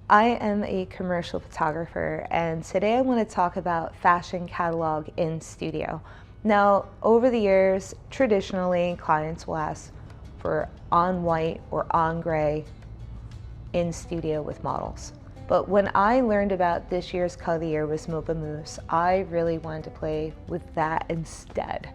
I am a commercial photographer, and today I want to talk about fashion catalog in studio. Now, over the years, traditionally, clients will ask for on white or on gray in studio with models. But when I learned about this year's cut of the year was Mocha Mousse, I really wanted to play with that instead.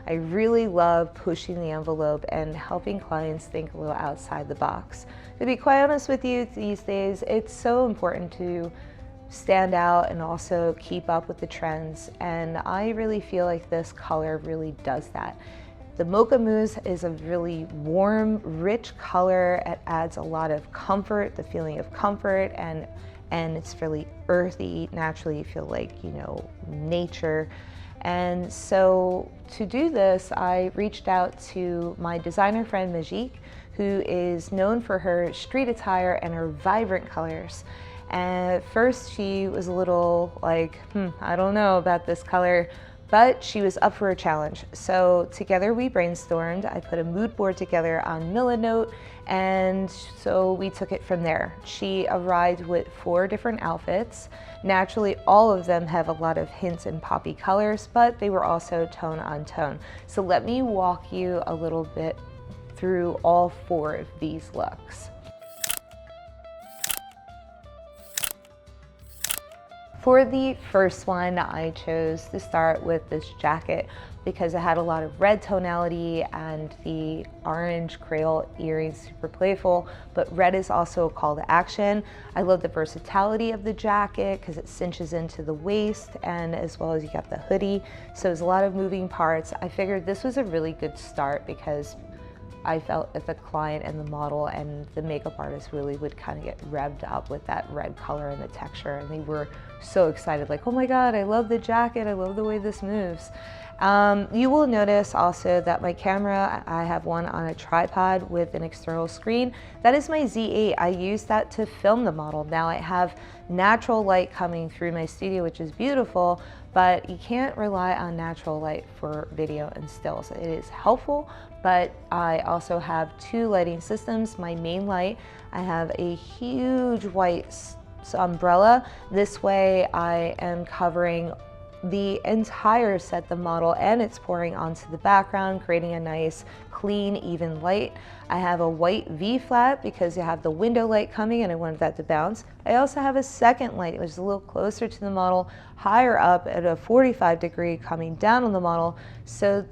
I really love pushing the envelope and helping clients think a little outside the box. To be quite honest with you, these days, it's so important to stand out and also keep up with the trends. And I really feel like this color really does that. The Mocha Mousse is a really warm, rich color. It adds a lot of comfort, the feeling of comfort, and it's really earthy. Naturally, you feel like, nature. And so to do this, I reached out to my designer friend Majik, who is known for her street attire and her vibrant colors. And at first she was a little like, I don't know about this color, but she was up for a challenge. So together we brainstormed. I put a mood board together on Milanote, and so we took it from there. She arrived with 4 different outfits. Naturally, all of them have a lot of hints in poppy colors, but they were also tone on tone. So let me walk you a little bit through all 4 of these looks. For the first one, I chose to start with this jacket because it had a lot of red tonality and the orange creole earrings, super playful, but red is also a call to action. I love the versatility of the jacket because it cinches into the waist, and as well as you got the hoodie. So there's a lot of moving parts. I figured this was a really good start because I felt that the client and the model and the makeup artist really would kind of get revved up with that red color and the texture, and they were so excited, like, oh my God, I love the jacket, I love the way this moves. You will notice also that my camera, I have one on a tripod with an external screen. That is my Z8. I use that to film the model. Now I have natural light coming through my studio, which is beautiful, but you can't rely on natural light for video and stills. It is helpful, but I also have 2 lighting systems. My main light, I have a huge white umbrella. This way I am covering the entire set, the model, and it's pouring onto the background, creating a nice, clean, even light. I have a white V-flat because you have the window light coming and I wanted that to bounce. I also have a second light, which is a little closer to the model, higher up at a 45 degree coming down on the model. So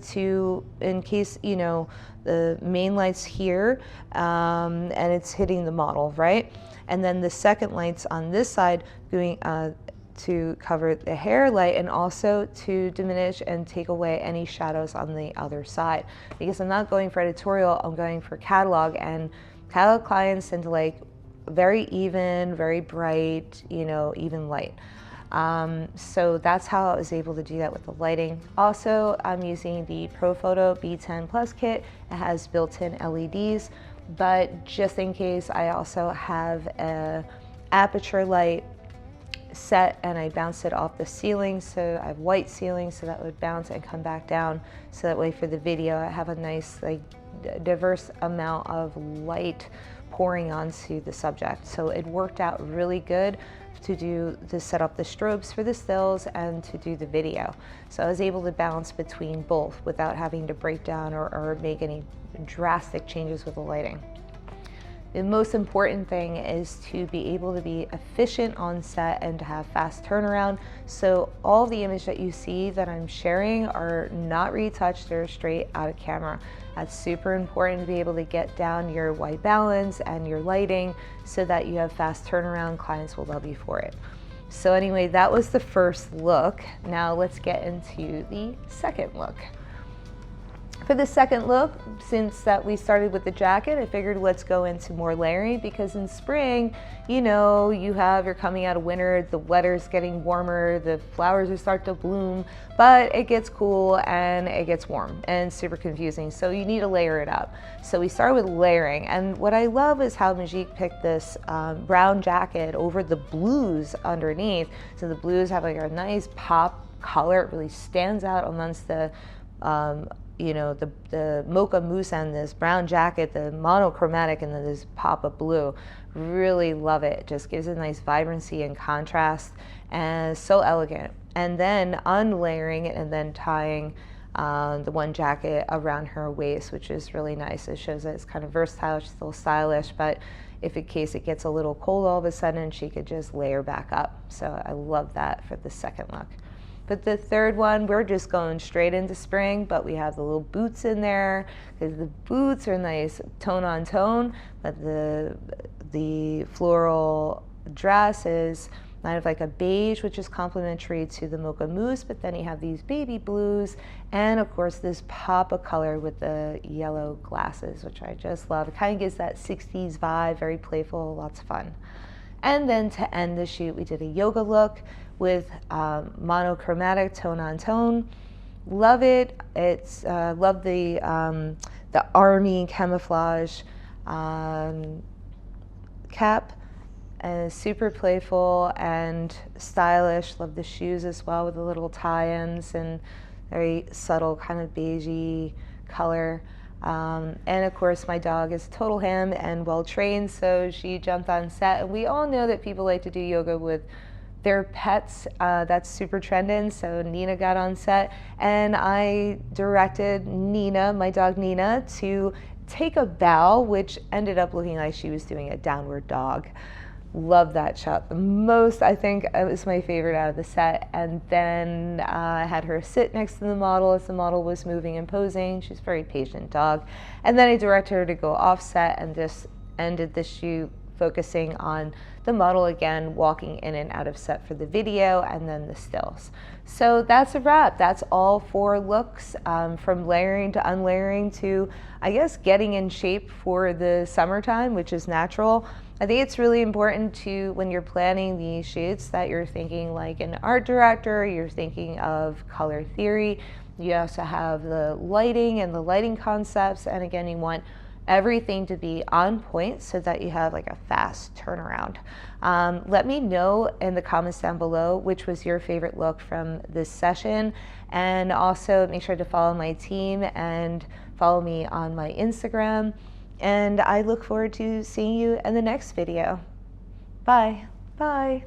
in case, the main light's here and it's hitting the model, right? And then the second light's on this side going to cover the hair light and also to diminish and take away any shadows on the other side. Because I'm not going for editorial, I'm going for catalog, and catalog clients tend to like very even, very bright, even light. So that's how I was able to do that with the lighting. Also, I'm using the ProPhoto B10 Plus kit. It has built-in LEDs, but just in case, I also have a aperture light set and I bounce it off the ceiling, so I have white ceiling, so that would bounce and come back down, so that way for the video I have a nice diverse amount of light pouring onto the subject. So it worked out really good to set up the strobes for the stills and to do the video. So I was able to balance between both without having to break down or make any drastic changes with the lighting. The most important thing is to be able to be efficient on set and to have fast turnaround. So all the images that you see that I'm sharing are not retouched, they're straight out of camera. That's super important to be able to get down your white balance and your lighting so that you have fast turnaround. Clients will love you for it. So anyway, that was the first look. Now let's get into the second look. For the second look, since that we started with the jacket, I figured let's go into more layering, because in spring, you're coming out of winter, the weather's getting warmer, the flowers are starting to bloom, but it gets cool and it gets warm and super confusing. So you need to layer it up. So we started with layering, and what I love is how Majik picked this brown jacket over the blues underneath. So the blues have like a nice pop color. It really stands out amongst the you know, the mocha mousse and this brown jacket, the monochromatic, and then this pop of blue. Really love it. It just gives a nice vibrancy and contrast, and so elegant. And then unlayering it and then tying the one jacket around her waist, which is really nice. It shows that it's kind of versatile, she's still stylish, but if in case it gets a little cold all of a sudden, she could just layer back up. So I love that for the second look. But the third one, we're just going straight into spring, but we have the little boots in there because the boots are nice tone on tone, but the floral dress is kind of like a beige, which is complementary to the mocha mousse, but then you have these baby blues, and of course this pop of color with the yellow glasses, which I just love. It kind of gives that 60s vibe, very playful, lots of fun. And then to end the shoot, we did a yoga look with monochromatic, tone on tone. Love it. It's love the army camouflage cap. And super playful and stylish. Love the shoes as well with the little tie-ins and very subtle kind of beigey color. And of course my dog is total ham and well trained, so she jumped on set. And we all know that people like to do yoga with their pets. That's super trending. So Nina got on set and I directed Nina, my dog Nina, to take a bow, which ended up looking like she was doing a downward dog. Love that shot the most. I think it was my favorite out of the set. And then I had her sit next to the model as the model was moving and posing. She's a very patient dog. And then I directed her to go off set and just ended the shoot focusing on the model again, walking in and out of set for the video, and then the stills. So that's a wrap. That's all 4 looks, from layering to unlayering to, I guess, getting in shape for the summertime, which is natural. I think it's really important to, when you're planning these shoots, that you're thinking like an art director, you're thinking of color theory. You also have the lighting and the lighting concepts, and again, you want everything to be on point so that you have like a fast turnaround. Let me know in the comments down below which was your favorite look from this session, and also make sure to follow my team and follow me on my Instagram, and I look forward to seeing you in the next video. Bye. Bye.